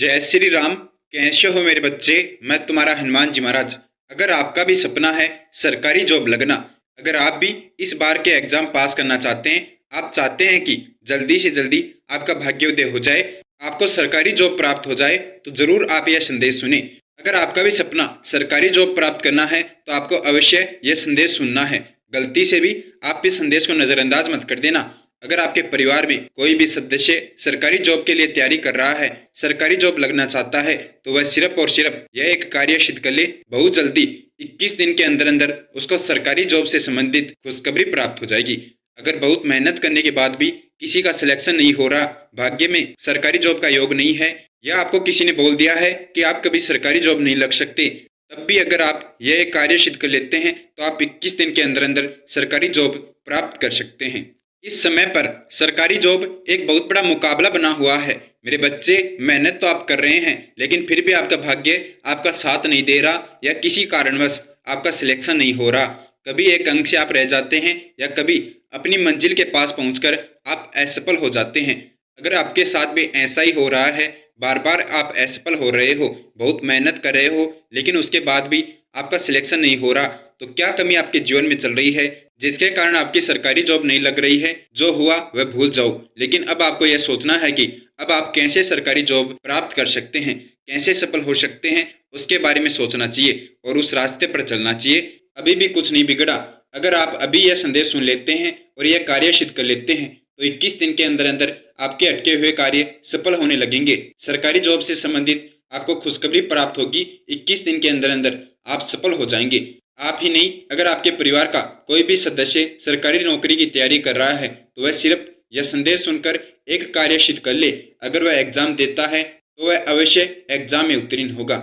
जय श्री राम। कैसे हो मेरे बच्चे? मैं तुम्हारा हनुमान जी महाराज। अगर आपका भी सपना है सरकारी जॉब लगना, अगर आप भी इस बार के एग्जाम पास करना चाहते हैं, आप चाहते हैं कि जल्दी से जल्दी आपका भाग्योदय हो जाए, आपको सरकारी जॉब प्राप्त हो जाए, तो जरूर आप यह संदेश सुने। अगर आपका भी सपना सरकारी जॉब प्राप्त करना है तो आपको अवश्य यह संदेश सुनना है। गलती से भी आप इस संदेश को नजरअंदाज मत कर देना। अगर आपके परिवार में कोई भी सदस्य सरकारी जॉब के लिए तैयारी कर रहा है, सरकारी जॉब लगना चाहता है, तो वह सिर्फ और सिर्फ यह एक कार्य सिद्ध कर ले। बहुत जल्दी 21 दिन के अंदर अंदर उसको सरकारी जॉब से संबंधित खुशखबरी प्राप्त हो जाएगी। अगर बहुत मेहनत करने के बाद भी किसी का सिलेक्शन नहीं हो रहा, भाग्य में सरकारी जॉब का योग नहीं है, या आपको किसी ने बोल दिया है कि आप कभी सरकारी जॉब नहीं लग सकते, तब भी अगर आप यह एक कार्य सिद्ध कर लेते हैं तो आप 21 दिन के अंदर अंदर सरकारी जॉब प्राप्त कर सकते हैं। इस समय पर सरकारी जॉब एक बहुत बड़ा मुकाबला बना हुआ है। मेरे बच्चे, मेहनत तो आप कर रहे हैं, लेकिन फिर भी आपका भाग्य आपका साथ नहीं दे रहा, या किसी कारणवश आपका सिलेक्शन नहीं हो रहा। कभी एक अंक से आप रह जाते हैं, या कभी अपनी मंजिल के पास पहुंचकर आप असफल हो जाते हैं। अगर आपके साथ भी ऐसा ही हो रहा है, बार बार आप असफल हो रहे हो, बहुत मेहनत कर रहे हो, लेकिन उसके बाद भी आपका सिलेक्शन नहीं हो रहा, तो क्या कमी आपके जीवन में चल रही है जिसके कारण आपकी सरकारी जॉब नहीं लग रही है? जो हुआ वह भूल जाओ, लेकिन अब आपको यह सोचना है कि अब आप कैसे सरकारी जॉब प्राप्त कर सकते हैं, कैसे सफल हो सकते हैं, उसके बारे में सोचना चाहिए और उस रास्ते पर चलना चाहिए। अभी भी कुछ नहीं बिगड़ा। अगर आप अभी यह संदेश सुन लेते हैं और यह कार्य सिद्ध कर लेते हैं तो 21 दिन के अंदर अंदर आपके अटके हुए कार्य सफल होने लगेंगे। सरकारी जॉब से संबंधित आपको खुशखबरी प्राप्त होगी। 21 दिन के अंदर अंदर आप सफल हो जाएंगे। आप ही नहीं, अगर आपके परिवार का कोई भी सदस्य सरकारी नौकरी की तैयारी कर रहा है तो वह सिर्फ यह संदेश सुनकर एक कार्य सिद्ध कर ले। अगर वह एग्जाम देता है तो वह अवश्य एग्जाम में उत्तीर्ण होगा।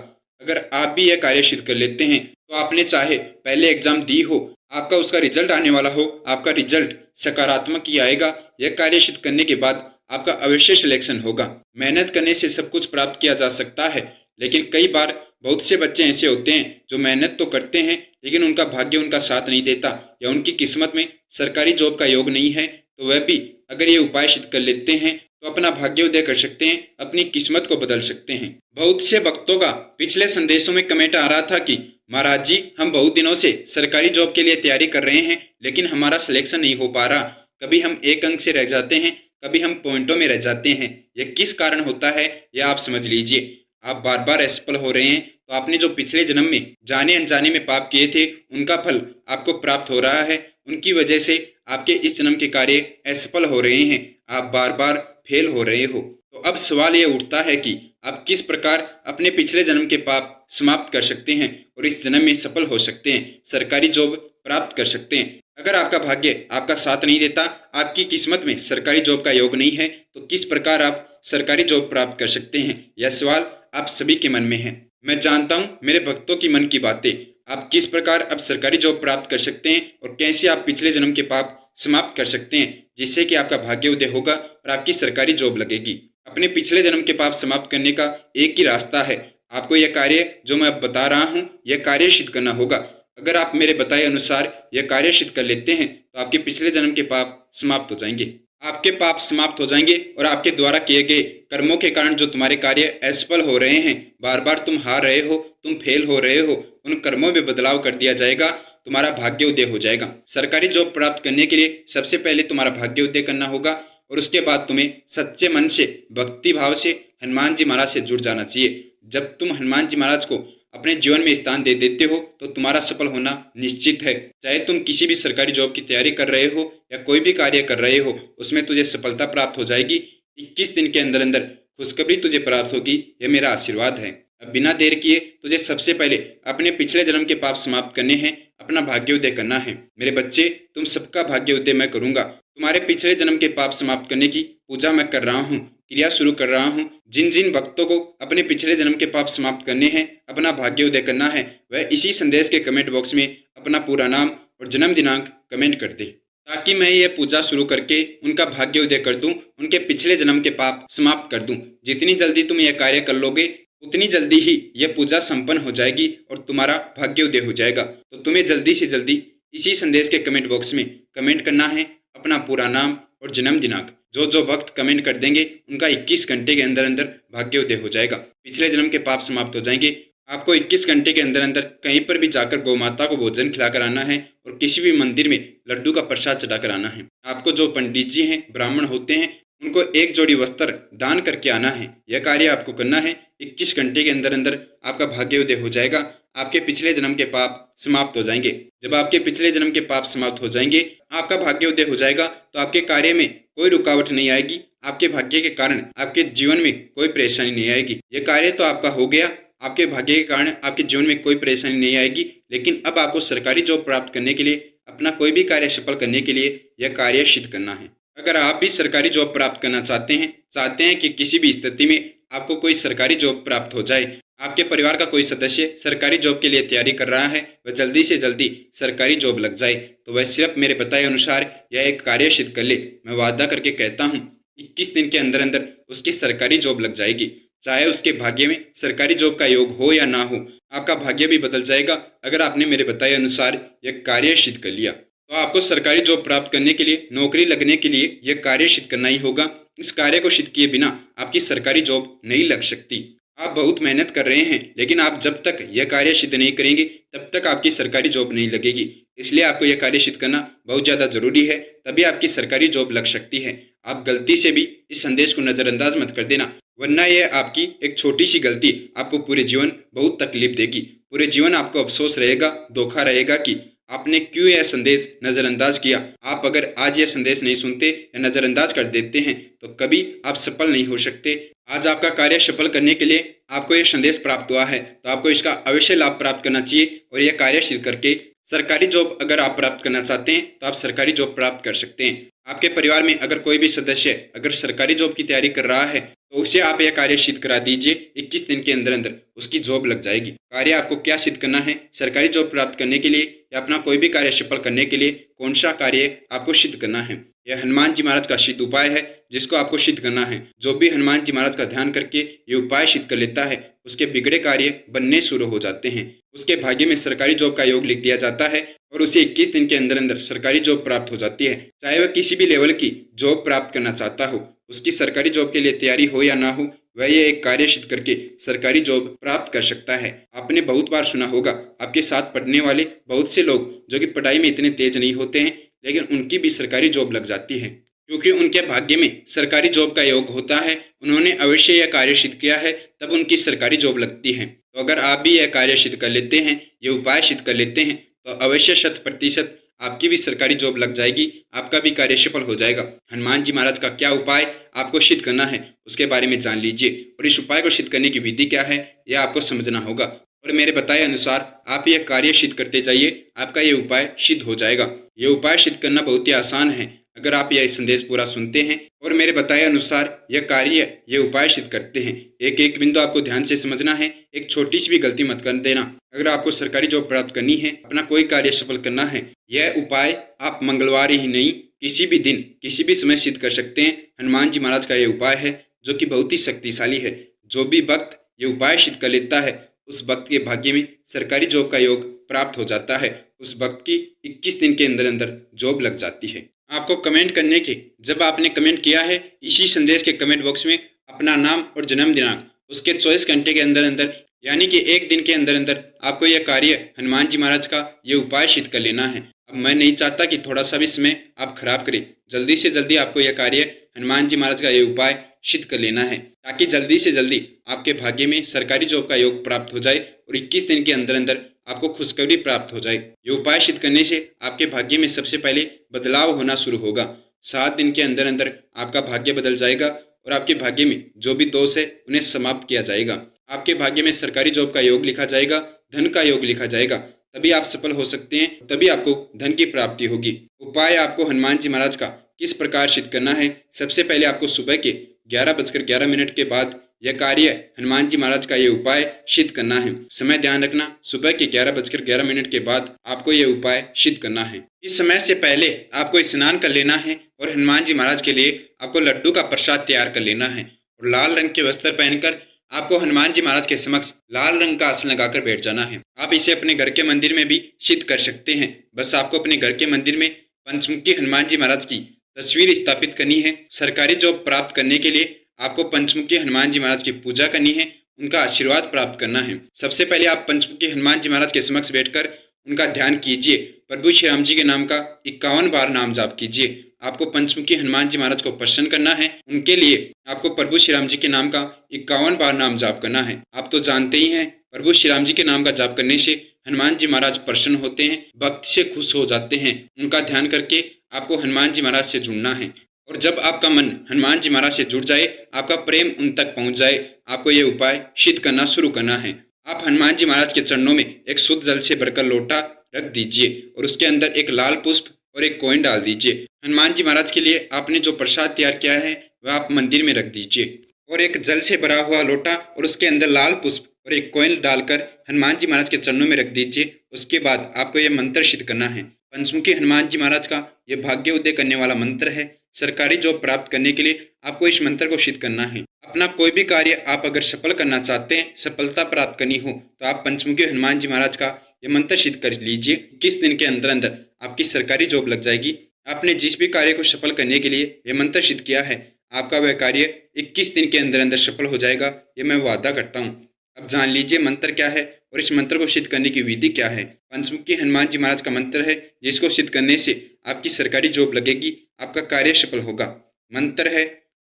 अगर आप भी यह कार्य सिद्ध कर लेते हैं तो आपने चाहे पहले एग्जाम दी हो, आपका उसका रिजल्ट आने वाला हो, आपका रिजल्ट सकारात्मक ही आएगा। यह कार्य सिद्ध करने के बाद आपका अवश्य सिलेक्शन होगा। मेहनत करने से सब कुछ प्राप्त किया जा सकता है, लेकिन कई बार बहुत से बच्चे ऐसे होते हैं जो मेहनत तो करते हैं लेकिन उनका भाग्य उनका साथ नहीं देता, या उनकी किस्मत में सरकारी जॉब का योग नहीं है, तो वह भी अगर ये उपाय सिद्ध कर लेते हैं तो अपना भाग्योदय कर सकते हैं, अपनी किस्मत को बदल सकते हैं। बहुत से भक्तों का पिछले संदेशों में कमेंट आ रहा था कि महाराज जी, हम बहुत दिनों से सरकारी जॉब के लिए तैयारी कर रहे हैं लेकिन हमारा सिलेक्शन नहीं हो पा रहा। कभी हम एक अंक से रह जाते हैं, कभी हम पॉइंटों में रह जाते हैं। यह किस कारण होता है यह आप समझ लीजिए। आप बार बार असफल हो रहे हैं तो आपने जो पिछले जन्म में जाने अनजाने में पाप किए थे उनका फल आपको प्राप्त हो रहा है। उनकी वजह से आपके इस जन्म के कार्य असफल हो रहे हैं, आप बार बार फेल हो रहे हो। तो अब सवाल ये उठता है कि आप किस प्रकार अपने पिछले जन्म के पाप समाप्त कर सकते हैं और इस जन्म में सफल हो सकते हैं, सरकारी जॉब प्राप्त कर सकते हैं। अगर आपका भाग्य आपका साथ नहीं देता, आपकी किस्मत में सरकारी जॉब का योग नहीं है, तो किस प्रकार आप सरकारी जॉब प्राप्त कर सकते हैं? यह सवाल आप सभी के मन में है। मैं जानता हूँ मेरे भक्तों की मन की बातें। आप किस प्रकार अब सरकारी जॉब प्राप्त कर सकते हैं और कैसे आप पिछले जन्म के पाप समाप्त कर सकते हैं, जिससे कि आपका भाग्योदय होगा और आपकी सरकारी जॉब लगेगी। अपने पिछले जन्म के पाप समाप्त करने का एक ही रास्ता है। आपको यह कार्य जो मैं अब बता रहा हूँ, यह कार्य सिद्ध करना होगा। अगर आप मेरे बताए अनुसार यह कार्य सिद्ध कर लेते हैं तो आपके पिछले जन्म के पाप समाप्त हो जाएंगे। आपके पाप समाप्त हो जाएंगे और आपके द्वारा किए गए कर्मों के कारण जो तुम्हारे कार्य असफल हो रहे हैं, बार बार तुम हार रहे हो, तुम फेल हो रहे हो, उन कर्मों में बदलाव कर दिया जाएगा। तुम्हारा भाग्योदय हो जाएगा। सरकारी जॉब प्राप्त करने के लिए सबसे पहले तुम्हारा भाग्योदय करना होगा और उसके बाद तुम्हें सच्चे मन से, भक्ति भाव से हनुमान जी महाराज से जुड़ जाना चाहिए। जब तुम हनुमान जी महाराज को अपने जीवन में स्थान दे देते हो तो तुम्हारा सफल होना निश्चित है। चाहे तुम किसी भी सरकारी जॉब की तैयारी कर रहे हो या कोई भी कार्य कर रहे हो, उसमें तुझे सफलता प्राप्त हो जाएगी। 21 दिन के अंदर अंदर खुशखबरी तुझे प्राप्त होगी, यह मेरा आशीर्वाद है। अब बिना देर किए तुझे सबसे पहले अपने पिछले जन्म के पाप समाप्त करने हैं, अपना भाग्योदय करना है। मेरे बच्चे, तुम सबका भाग्योदय मैं करूंगा। तुम्हारे पिछले जन्म के पाप समाप्त करने की पूजा मैं कर रहा हूँ, क्रिया शुरू कर रहा हूँ। जिन जिन भक्तों को अपने पिछले जन्म के पाप समाप्त करने हैं, अपना भाग्योदय करना है, वह इसी संदेश के कमेंट बॉक्स में अपना पूरा नाम और जन्म दिनांक कमेंट कर दे, ताकि मैं ये पूजा शुरू करके उनका भाग्योदय कर दूं, उनके पिछले जन्म के पाप समाप्त कर दूं। जितनी जल्दी तुम यह कार्य कर लोगे उतनी जल्दी ही यह पूजा संपन्न हो जाएगी और तुम्हारा भाग्योदय हो जाएगा। तो तुम्हें जल्दी से जल्दी इसी संदेश के कमेंट बॉक्स में कमेंट करना है अपना पूरा नाम और जन्म दिनांक। जो जो भक्त कमेंट कर देंगे उनका 21 घंटे के अंदर अंदर भाग्योदय हो जाएगा, पिछले जन्म के पाप समाप्त हो जाएंगे। आपको 21 घंटे के अंदर अंदर कहीं पर भी जाकर गौ माता को भोजन खिलाकर आना है और किसी भी मंदिर में लड्डू का प्रसाद चढ़ाकर आना है। आपको जो पंडित जी हैं, ब्राह्मण होते हैं, उनको एक जोड़ी वस्त्र दान करके आना है। यह कार्य आपको करना है। 21 घंटे के अंदर अंदर आपका भाग्योदय हो जाएगा, आपके पिछले जन्म के पाप समाप्त हो जाएंगे। जब आपके पिछले जन्म के पाप समाप्त हो जाएंगे, आपका भाग्योदय हो जाएगा, तो आपके कार्य में कोई रुकावट नहीं आएगी। आपके भाग्य के कारण आपके जीवन में कोई परेशानी नहीं आएगी। यह कार्य तो आपका हो गया, आपके भाग्य के कारण आपके जीवन में कोई परेशानी नहीं आएगी। लेकिन अब आपको सरकारी जॉब प्राप्त करने के लिए, अपना कोई भी कार्य सफल करने के लिए यह कार्य सिद्ध करना है। अगर आप भी सरकारी जॉब प्राप्त करना चाहते हैं कि किसी भी स्थिति में आपको कोई सरकारी जॉब प्राप्त हो जाए, आपके परिवार का कोई सदस्य सरकारी जॉब के लिए तैयारी कर रहा है, वह जल्दी से जल्दी सरकारी जॉब लग जाए, तो वह सिर्फ मेरे बताए अनुसार यह एक कार्य सिद्ध कर ले। मैं वादा करके कहता हूँ 21 दिन के अंदर अंदर उसकी सरकारी जॉब लग जाएगी। चाहे उसके भाग्य में सरकारी जॉब का योग हो या ना हो, आपका भाग्य भी बदल जाएगा अगर आपने मेरे बताए अनुसार यह कार्य सिद्ध कर लिया। तो आपको सरकारी जॉब प्राप्त करने के लिए, नौकरी लगने के लिए यह कार्य सिद्ध करना ही होगा। इस कार्य को सिद्ध किए बिना आपकी सरकारी जॉब नहीं लग सकती। आप बहुत मेहनत कर रहे हैं, लेकिन आप जब तक यह कार्य सिद्ध नहीं करेंगे तब तक आपकी सरकारी जॉब नहीं लगेगी। इसलिए आपको यह कार्य सिद्ध करना बहुत ज़्यादा जरूरी है, तभी आपकी सरकारी जॉब लग सकती है। आप गलती से भी इस संदेश को नज़रअंदाज मत कर देना, वरना यह आपकी एक छोटी सी गलती आपको पूरे जीवन बहुत तकलीफ देगी। पूरे जीवन आपको अफसोस रहेगा, धोखा रहेगा कि आपने क्यों यह संदेश नज़रअंदाज किया। आप अगर आज यह संदेश नहीं सुनते या नज़रअंदाज कर देते हैं तो कभी आप सफल नहीं हो सकते। आज आपका कार्य सफल करने के लिए आपको यह संदेश प्राप्त हुआ है, तो आपको इसका अवश्य लाभ प्राप्त करना चाहिए और यह कार्य सिद्ध करके सरकारी जॉब अगर आप प्राप्त करना चाहते हैं तो आप सरकारी जॉब प्राप्त कर सकते हैं। आपके परिवार में अगर कोई भी सदस्य अगर सरकारी जॉब की तैयारी कर रहा है तो उसे आप यह कार्य सिद्ध करा दीजिए। 21 दिन के अंदर अंदर उसकी जॉब लग जाएगी। कार्य आपको क्या सिद्ध करना है सरकारी जॉब प्राप्त करने के लिए या अपना कोई भी कार्य सफल करने के लिए, कौन सा कार्य आपको सिद्ध करना है, यह हनुमान जी महाराज का सिद्ध उपाय है जिसको आपको सिद्ध करना है। जो भी हनुमान जी महाराज का ध्यान करके ये उपाय सिद्ध कर लेता है उसके बिगड़े कार्य बनने शुरू हो जाते हैं। उसके भाग्य में सरकारी जॉब का योग लिख दिया जाता है और उसे 21 दिन के अंदर अंदर सरकारी जॉब प्राप्त हो जाती है। चाहे वह किसी भी लेवल की जॉब प्राप्त करना चाहता हो, उसकी सरकारी जॉब के लिए तैयारी हो या ना हो, वह ये एक कार्य सिद्ध करके सरकारी जॉब प्राप्त कर सकता है। आपने बहुत बार सुना होगा, आपके साथ पढ़ने वाले बहुत से लोग जो कि पढ़ाई में इतने तेज नहीं होते हैं, लेकिन उनकी भी सरकारी जॉब लग जाती है क्योंकि उनके भाग्य में सरकारी जॉब का योग होता है। उन्होंने अवश्य यह कार्य सिद्ध किया है, तब उनकी सरकारी जॉब लगती है। तो अगर आप भी यह कार्य सिद्ध कर लेते हैं, ये उपाय सिद्ध कर लेते हैं, तो अवश्य 100% आपकी भी सरकारी जॉब लग जाएगी, आपका भी कार्य सफल हो जाएगा। हनुमान जी महाराज का क्या उपाय आपको सिद्ध करना है उसके बारे में जान लीजिए और इस उपाय को सिद्ध करने की विधि क्या है यह आपको समझना होगा। और मेरे बताए अनुसार आप यह कार्य सिद्ध करते जाइए, आपका ये उपाय सिद्ध हो जाएगा। ये उपाय सिद्ध करना बहुत ही आसान है अगर आप यह संदेश पूरा सुनते हैं और मेरे बताए अनुसार यह कार्य, ये उपाय सिद्ध करते हैं। एक एक बिंदु आपको ध्यान से समझना है, एक छोटी सी भी गलती मत कर देना। अगर आपको सरकारी जॉब प्राप्त करनी है, अपना कोई कार्य सफल करना है, यह उपाय आप मंगलवार ही नहीं किसी भी दिन किसी भी समय सिद्ध कर सकते हैं। हनुमान जी महाराज का यह उपाय है जो कि बहुत ही शक्तिशाली है। जो भी भक्त ये उपाय सिद्ध कर लेता है उस भक्त के भाग्य में सरकारी जॉब का योग प्राप्त हो जाता है। उस भक्त की 21 दिन के अंदर अंदर जॉब लग जाती है। आपको कमेंट करने के, जब आपने कमेंट किया है इसी संदेश के कमेंट बॉक्स में अपना नाम और जन्म दिनांक, उसके 24 घंटे के अंदर अंदर यानी कि एक दिन के अंदर अंदर आपको यह कार्य हनुमान जी महाराज का ये उपाय सिद्ध कर लेना है। अब मैं नहीं चाहता कि थोड़ा सा भी समय आप खराब करें, जल्दी से जल्दी आपको यह कार्य हनुमान जी महाराज का ये उपाय सिद्ध कर लेना है ताकि जल्दी से जल्दी आपके भाग्य में सरकारी जॉब का योग प्राप्त हो जाए और 21 दिन के अंदर अंदर आपको खुशखबरी प्राप्त हो जाए। ये उपाय सिद्ध करने से आपके भाग्य में सबसे पहले बदलाव होना शुरू होगा। 7 दिन के अंदर अंदर आपका भाग्य बदल जाएगा और आपके भाग्य में जो भी दोष है उन्हें समाप्त किया जाएगा। आपके भाग्य में सरकारी जॉब का योग लिखा जाएगा, धन का योग लिखा जाएगा, तभी आप सफल हो सकते हैं, तभी आपको धन की प्राप्ति होगी। उपाय आपको हनुमान जी महाराज का किस प्रकार सिद्ध करना है, सबसे पहले आपको सुबह के 11:11 के बाद यह कार्य हनुमान जी महाराज का ये उपाय सिद्ध करना है। समय ध्यान रखना, सुबह के 11:11 के बाद आपको ये उपाय सिद्ध करना है। इस समय से पहले आपको स्नान कर लेना है और हनुमान जी महाराज के लिए आपको लड्डू का प्रसाद तैयार कर लेना है और लाल रंग के वस्त्र पहनकर आपको हनुमान जी महाराज के समक्ष लाल रंग का आसन लगाकर बैठ जाना है। आप इसे अपने घर के मंदिर में भी सिद्ध कर सकते हैं। बस आपको अपने घर के मंदिर में पंचमुखी हनुमान जी महाराज की तस्वीर स्थापित करनी है। सरकारी जॉब प्राप्त करने के लिए आपको पंचमुखी हनुमान जी महाराज की पूजा करनी है, उनका आशीर्वाद प्राप्त करना है। सबसे पहले आप पंचमुखी हनुमान जी महाराज के समक्ष बैठकर उनका ध्यान कीजिए। प्रभु श्री राम जी के नाम का 51 बार नाम जाप कीजिए। आपको पंचमुखी हनुमान जी महाराज को प्रसन्न करना है। उनके लिए आपको प्रभु श्री राम जी के नाम का 51 बार नाम जाप करना है। आप तो जानते ही हैं, प्रभु श्री राम जी के नाम का जाप करने से हनुमान जी महाराज प्रसन्न होते हैं, भक्ति से खुश हो जाते हैं। उनका ध्यान करके आपको हनुमान जी महाराज से जुड़ना है। और जब आपका मन हनुमान जी महाराज से जुड़ जाए, आपका प्रेम उन तक पहुंच जाए, आपको ये उपाय सिद्ध करना शुरू करना है। आप हनुमान जी महाराज के चरणों में एक शुद्ध जल से भरकर लोटा रख दीजिए और उसके अंदर एक लाल पुष्प और एक कॉइन डाल दीजिए। हनुमान जी महाराज के लिए आपने जो प्रसाद तैयार किया है वह आप मंदिर में रख दीजिए और एक जल से भरा हुआ लोटा और उसके अंदर लाल पुष्प और एक कॉइन डालकर हनुमान जी महाराज के चरणों में रख दीजिए। उसके बाद आपको यह मंत्र सिद्ध करना है। पंचमुखी हनुमान जी महाराज का यह भाग्य उदय करने वाला मंत्र है। सरकारी जॉब प्राप्त करने के लिए आपको इस मंत्र को सिद्ध करना है। अपना कोई भी कार्य आप अगर सफल करना चाहते हैं, सफलता प्राप्त करनी हो, तो आप पंचमुखी हनुमान जी महाराज का ये मंत्र सिद्ध कर लीजिए। 21 दिन के अंदर अंदर आपकी सरकारी जॉब लग जाएगी। आपने जिस भी कार्य को सफल करने के लिए ये मंत्र सिद्ध किया है, आपका वह कार्य 21 दिन के अंदर अंदर सफल हो जाएगा, ये मैं वादा करता हूँ। अब जान लीजिए मंत्र क्या है और इस मंत्र को सिद्ध करने की विधि क्या है। पंचमुखी हनुमान जी महाराज का मंत्र है, जिसको सिद्ध करने से आपकी सरकारी जॉब लगेगी, आपका कार्य सफल होगा। मंत्र है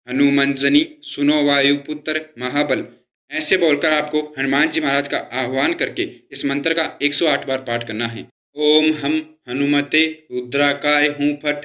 हनुमंजनी सुनो वायुपुत्र महाबल। ऐसे बोलकर आपको हनुमान जी महाराज का आह्वान करके इस मंत्र का 108 बार पाठ करना है। ओम हम हनुमते रुद्राकाय हूँ फट।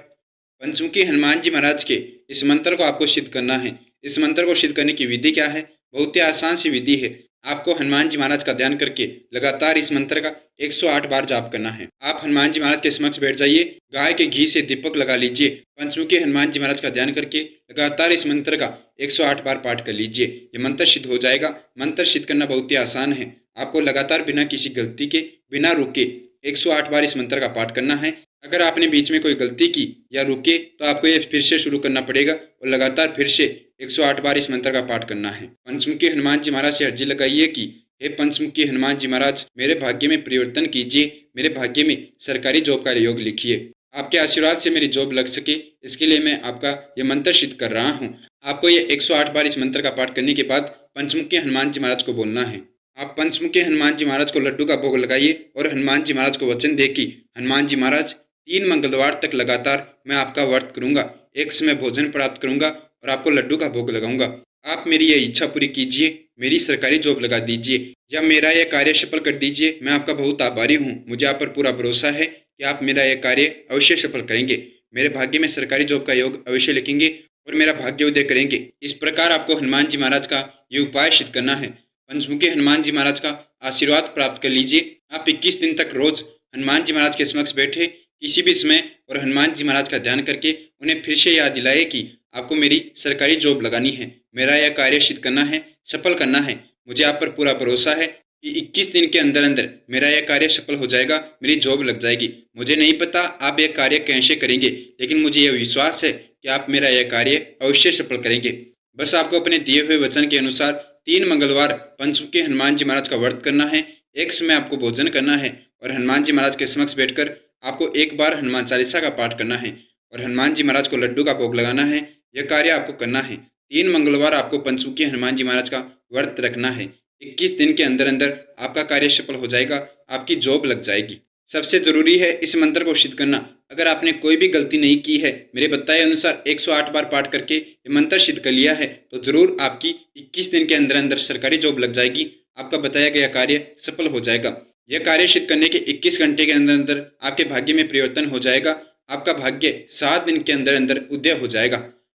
पंचमुखी हनुमान जी महाराज के इस मंत्र को आपको सिद्ध करना है। इस मंत्र को सिद्ध करने की विधि क्या है? बहुत ही आसान सी विधि है। आपको हनुमान जी महाराज का ध्यान करके लगातार इस मंत्र का 108 बार जाप करना है। आप हनुमान जी महाराज के समक्ष बैठ जाइए, गाय के घी से दीपक लगा लीजिए, पंचमुखी हनुमान जी महाराज का ध्यान करके लगातार इस मंत्र का 108 बार पाठ कर लीजिए। ये मंत्र सिद्ध हो जाएगा। मंत्र सिद्ध करना बहुत ही आसान है। आपको लगातार बिना किसी गलती के, बिना रुके 108 बार इस मंत्र का पाठ करना है। अगर आपने बीच में कोई गलती की या रुके तो आपको ये फिर से शुरू करना पड़ेगा और लगातार फिर से 108 बार इस मंत्र का पाठ करना है। पंचमुखी हनुमान जी महाराज से अर्जी लगाइए कि हे पंचमुखी हनुमान जी महाराज, मेरे भाग्य में परिवर्तन कीजिए, मेरे भाग्य में सरकारी जॉब का योग लिखिए। आपके आशीर्वाद से मेरी जॉब लग सके, इसके लिए मैं आपका ये मंत्र सिद्ध कर रहा हूँ। आपको ये 108 बार इस मंत्र का पाठ करने के बाद पंचमुखी हनुमान जी महाराज को बोलना है। आप पंचमुखी हनुमान जी महाराज को लड्डू का भोग लगाइए और हनुमान जी महाराज को वचन दे कि हनुमान जी महाराज 3 मंगलवार तक लगातार मैं आपका व्रत करूंगा, एक समय भोजन प्राप्त करूंगा और आपको लड्डू का भोग लगाऊंगा। आप मेरी यह इच्छा पूरी कीजिए, मेरी सरकारी जॉब लगा दीजिए या मेरा यह कार्य सफल कर दीजिए। मैं आपका बहुत आभारी हूँ। मुझे आप पर पूरा भरोसा है कि आप मेरा यह कार्य अवश्य सफल करेंगे, मेरे भाग्य में सरकारी जॉब का योग अवश्य लिखेंगे और मेरा भाग्य उदय करेंगे। इस प्रकार आपको हनुमान जी महाराज का ये उपाय सिद्ध करना है। पंचमुखी हनुमान जी महाराज का आशीर्वाद प्राप्त कर लीजिए। आप 21 दिन तक रोज हनुमान जी महाराज के समक्ष बैठे किसी भी समय और हनुमान जी महाराज का ध्यान करके उन्हें फिर से याद दिलाए कि आपको मेरी सरकारी जॉब लगानी है, मेरा यह कार्य सिद्ध करना है, सफल करना है। मुझे आप पर पूरा भरोसा है कि 21 दिन के अंदर अंदर मेरा यह कार्य सफल हो जाएगा, मेरी जॉब लग जाएगी। मुझे नहीं पता आप यह कार्य कैसे करेंगे, लेकिन मुझे यह विश्वास है कि आप मेरा यह कार्य अवश्य सफल करेंगे। बस आपको अपने दिए हुए वचन के अनुसार 3 मंगलवार पंचमुखी हनुमान जी महाराज का व्रत करना है, एक समय आपको भोजन करना है और हनुमान जी महाराज के समक्ष बैठकर आपको एक बार हनुमान चालीसा का पाठ करना है और हनुमान जी महाराज को लड्डू का भोग लगाना है। यह कार्य आपको करना है। 3 मंगलवार आपको पंचमुखी हनुमान जी महाराज का व्रत रखना है। 21 दिन के अंदर अंदर आपका कार्य सफल हो जाएगा, आपकी जॉब लग जाएगी। सबसे जरूरी है इस मंत्र को सिद्ध करना। अगर आपने कोई भी गलती नहीं की है, मेरे बताए अनुसार 108 बार पाठ करके ये मंत्र सिद्ध कर लिया है, तो जरूर आपकी 21 दिन के अंदर अंदर सरकारी जॉब लग जाएगी। आपका बताया गया कार्य सफल हो जाएगा। यह कार्य सिद्ध करने के 21 घंटे के अंदर अंदर आपके भाग्य में परिवर्तन हो जाएगा। आपका भाग्य 7 दिन के अंदर अंदर उदय हो जाएगा।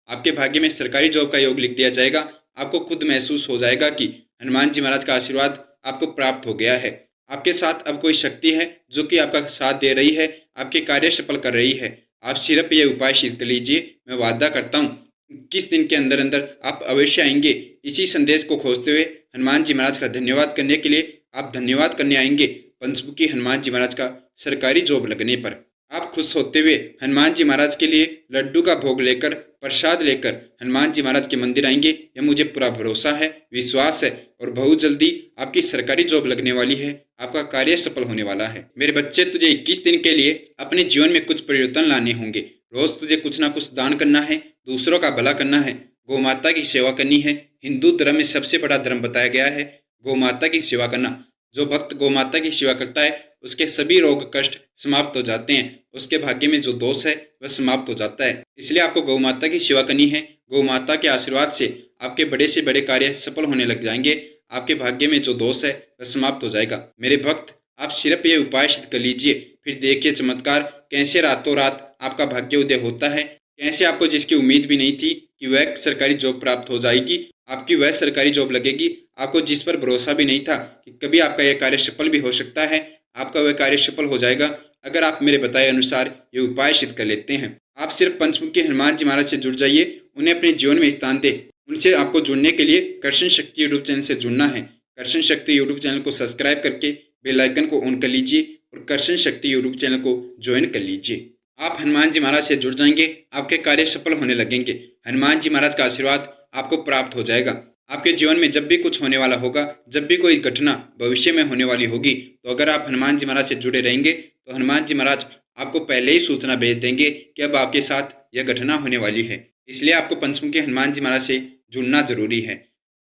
आपके भाग्य में सरकारी जॉब का योग लिख दिया जाएगा। आपको खुद महसूस हो जाएगा कि हनुमान जी महाराज का आशीर्वाद आपको प्राप्त हो गया है। आपके साथ अब कोई शक्ति है जो कि आपका साथ दे रही है, आपके कार्य सफल कर रही है। आप सिर्फ ये उपाय सिद्ध कर लीजिए। मैं वादा करता हूँ 21 दिन के अंदर अंदर आप अवश्य आएंगे। इसी संदेश को खोजते हुए हनुमान जी महाराज का धन्यवाद करने के लिए आप धन्यवाद करने आएंगे पंचमुखी हनुमान जी महाराज का सरकारी जॉब लगने पर। आप खुश होते हुए हनुमान जी महाराज के लिए लड्डू का भोग लेकर, प्रसाद लेकर हनुमान जी महाराज के मंदिर आएंगे। यह मुझे पूरा भरोसा है, विश्वास है और बहुत जल्दी आपकी सरकारी जॉब लगने वाली है। आपका कार्य सफल होने वाला है। मेरे बच्चे, तुझे 21 दिन के लिए अपने जीवन में कुछ परिवर्तन लाने होंगे। रोज तुझे कुछ ना कुछ दान करना है, दूसरों का भला करना है, गौ माता की सेवा करनी है। हिंदू धर्म में सबसे बड़ा धर्म बताया गया है गौ माता की सेवा करना। जो भक्त गौ माता की सेवा करता है उसके सभी रोग कष्ट समाप्त हो जाते हैं, उसके भाग्य में जो दोष है वह समाप्त हो जाता है। इसलिए आपको गौ माता की सेवा करनी है। गौ माता के आशीर्वाद से आपके बड़े से बड़े कार्य सफल होने लग जाएंगे। आपके भाग्य में जो दोष है वह समाप्त हो जाएगा। मेरे भक्त, आप सिर्फ ये उपाय सिद्ध कर लीजिए, फिर देखिए चमत्कार कैसे रातों रात आपका भाग्य उदय होता है। कैसे आपको जिसकी उम्मीद भी नहीं थी कि वह सरकारी जॉब प्राप्त हो जाएगी, आपकी वह सरकारी जॉब लगेगी। आपको जिस पर भरोसा भी नहीं था कि कभी आपका यह कार्य सफल भी हो सकता है, आपका वह कार्य सफल हो जाएगा अगर आप मेरे बताए अनुसार ये उपाय सिद्ध कर लेते हैं। आप सिर्फ पंचमुखी हनुमान जी महाराज से जुड़ जाइए, उन्हें अपने जीवन में स्थान दें। उनसे आपको जुड़ने के लिए कर्षण शक्ति यूट्यूब चैनल से जुड़ना है। कर्षण शक्ति यूट्यूब चैनल को सब्सक्राइब करके बेल आइकन को ऑन कर लीजिए और कर्षण शक्ति यूट्यूब चैनल को ज्वाइन कर लीजिए। आप हनुमान जी महाराज से जुड़ जाएंगे, आपके कार्य सफल होने लगेंगे। हनुमान जी महाराज का आशीर्वाद आपको प्राप्त हो जाएगा। आपके जीवन में जब भी कुछ होने वाला होगा, जब भी कोई घटना भविष्य में होने वाली होगी, तो अगर आप हनुमान जी महाराज से जुड़े रहेंगे तो हनुमान जी महाराज आपको पहले ही सूचना भेज देंगे कि अब आपके साथ यह घटना होने वाली है। इसलिए आपको पंचमुखी हनुमान जी महाराज से जुड़ना जरूरी है।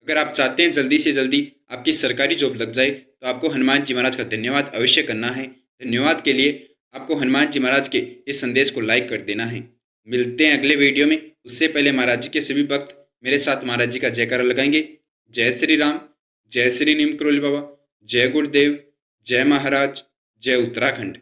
अगर आप चाहते हैं जल्दी से जल्दी आपकी सरकारी जॉब लग जाए तो आपको हनुमान जी महाराज का धन्यवाद अवश्य करना है। धन्यवाद के लिए आपको हनुमान जी महाराज के इस संदेश को लाइक कर देना है। मिलते हैं अगले वीडियो में। उससे पहले महाराज जी के सभी भक्त मेरे साथ महाराज जी का जयकारा लगाएंगे। जय श्री राम, जय श्री नीम करोली बाबा, जय गुरुदेव, जय महाराज, जय उत्तराखंड।